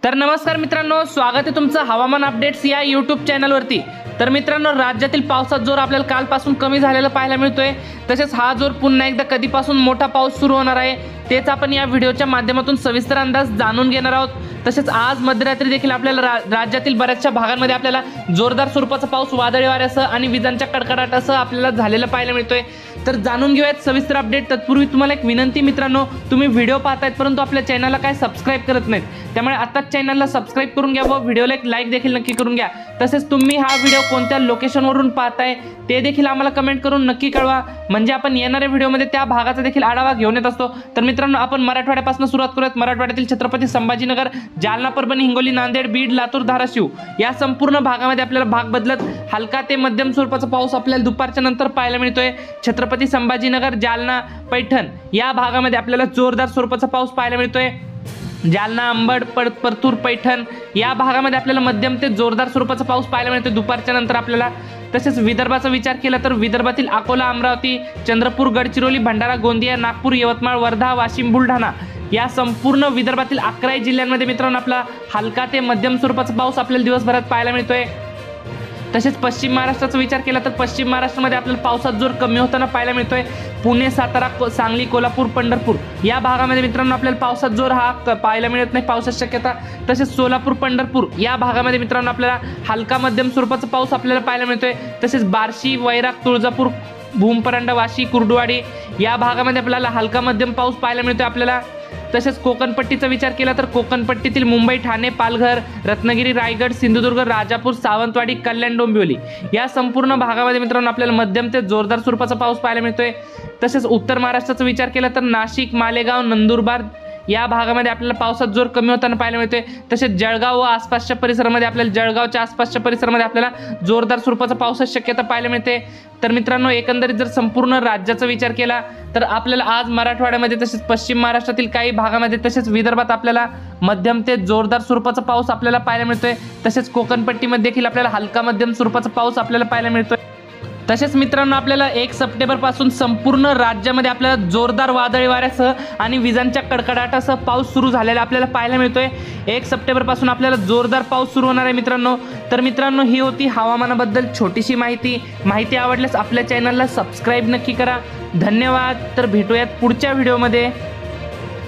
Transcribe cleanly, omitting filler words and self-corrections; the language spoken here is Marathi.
तर नमस्कार मित्रांनो, स्वागत आहे तुमचं हवामान अपडेट्स या यूट्यूब चॅनलवरती। तर मित्रांनो, राज्यातील पावसाचा जोर आपल्याला कालपासून कमी झालेला पाहायला मिळतोय। तसेच हा जोर पुन्हा एकदा कधीपासून मोठा पाऊस सुरू होणार आहे तेच आपण या व्हिडिओच्या माध्यमातून सविस्तर अंदाज जाणून घेणार आहोत। तसेच आज मध्यरात्री देखील आपल्याला राज्यातील बऱ्याचशा भागांमध्ये आपल्याला जोरदार स्वरूपाचा पाऊस, वादळी वाऱ्यासह आणि विजांच्या कडकडाटासह आपल्याला झालेला पाहायला मिळतोय। तर जाणून घेऊयात सविस्तर अपडेट। तत्पूर्वी तुम्हाला एक विनंती मित्रांनो, तुम्ही व्हिडिओ पाहतायत परंतु आपल्या चॅनलला काय सबस्क्राइब करत नाहीत, त्यामुळे आताच चॅनलला सबस्क्राइब करून घ्या व व्हिडिओला एक लाईक देखील नक्की करून घ्या। तसेच तुम्ही हा व्हिडिओ कोणत्या लोकेशनवरून पाहताय ते देखील आम्हाला कमेंट करून नक्की कळवा, म्हणजे आपण येणाऱ्या व्हिडिओमध्ये त्या भागाचा देखील आढावा घेऊन येत असतो। तर मित्रांनो, आपण मराठवाड्यापासून सुरुवात करूयात। मराठवाड्यातील छत्रपती संभाजीनगर, जालना, परभणी, हिंगोली, नांदेड, बीड, लातूर, धाराशिव या संपूर्ण भागामध्ये आपल्याला भाग बदलत हलका ते मध्यम स्वरूपाचा पाऊस आपल्याला दुपारच्या नंतर पाहायला मिळतोय। छत्रपती संभाजीनगर, जालना, पैठण या भागामध्ये आपल्याला जोरदार स्वरूपाचा पाऊस पाहायला मिळतोय। जालना, अंबड, परतूर, पैठण या भागामध्ये आपल्याला मध्यम ते जोरदार स्वरूपाचा पाऊस पाहायला मिळतो दुपारच्या नंतर आपल्याला। तसेच विदर्भाचा विचार केला तर विदर्भातील अकोला, अमरावती, चंद्रपूर, गडचिरोली, भंडारा, गोंदिया, नागपूर, यवतमाळ, वर्धा, वाशिम, बुलढाणा या संपूर्ण विदर्भातील 11 जिल्ह्यांमध्ये मित्रांनो आपला हलका ते मध्यम स्वरूपाचा पाऊस आपल्याला दिवसभरात पाहायला मिळतोय। तसेच पश्चिम महाराष्ट्राचा विचार केला तर पश्चिम महाराष्ट्रामध्ये आपल्याला पावसाचा जोर कमी होताना पाहायला मिळतोय। पुणे, सातारा, सांगली, कोल्हापूर, पंढरपूर या भागामध्ये मित्रांनो आपल्याला पावसाचा जोर हा पाहायला मिळत नाही, पावसाची शक्यता। तसेच सोलापूर, पंढरपूर या भागामध्ये मित्रांनो आपल्याला हलका मध्यम स्वरूपाचा पाऊस आपल्याला पाहायला मिळतोय। तसेच बार्शी, वैराग, तुळजापूर, भूमपरांडा, वाशी, कुर्डुवाडी या भागामध्ये आपल्याला हलका मध्यम पाऊस पाहायला मिळतोय आपल्याला। तसेच कोकणपट्टीचा विचार केला तर कोकणपट्टीतील मुंबई, ठाणे, पालघर, रत्नागिरी, रायगड, सिंधुदुर्ग, राजापूर, सावंतवाडी, कल्याण, डोंबिवली या संपूर्ण भागामध्ये मित्रांनो आपल्याला मध्यम ते जोरदार स्वरूपाचा पाऊस पाहायला मिळतोय। तसेच उत्तर महाराष्ट्राचा विचार केला तर नाशिक, मालेगाव, नंदुरबार या भागामध्ये आपल्याला पावसाचा जोर कमी होताना पाहायला मिळतोय। तसेच जळगाव व आसपासच्या परिसरामध्ये आपल्याला जळगावच्या आसपासच्या परिसरामध्ये आपल्याला जोरदार स्वरूपाचा पावसाची शक्यता पाहायला मिळते। तर मित्रांनो, एकंदरीत जर संपूर्ण राज्याचा विचार केला तर आपल्याला आज मराठवाड्यामध्ये तसेच पश्चिम महाराष्ट्रातील काही भागामध्ये तसेच विदर्भात आपल्याला मध्यम ते जोरदार स्वरूपाचा पाऊस आपल्याला पाहायला मिळतोय। तसेच कोकणपट्टीमध्ये देखील आपल्याला हलका मध्यम स्वरूपाचा पाऊस आपल्याला पाहायला मिळतोय। तसेच मित्रांनो, आपल्याला 1 सप्टेंबर पासून संपूर्ण राज्यामध्ये आपल्याला जोरदार वादळी वाऱ्यासह आणि विजांच्या कडकडाटासह पाऊस सुरू झालेला आपल्याला पाहायला मिळतोय। 1 सप्टेंबर पासून आपल्याला जोरदार पाऊस सुरू होणार आहे मित्रांनो। तर मित्रांनो, ही होती हवामानाबद्दल छोटीशी माहिती आवडल्यास आपल्या चॅनलला सबस्क्राइब नक्की करा। धन्यवाद। तर भेटूयात पुढच्या व्हिडिओमध्ये।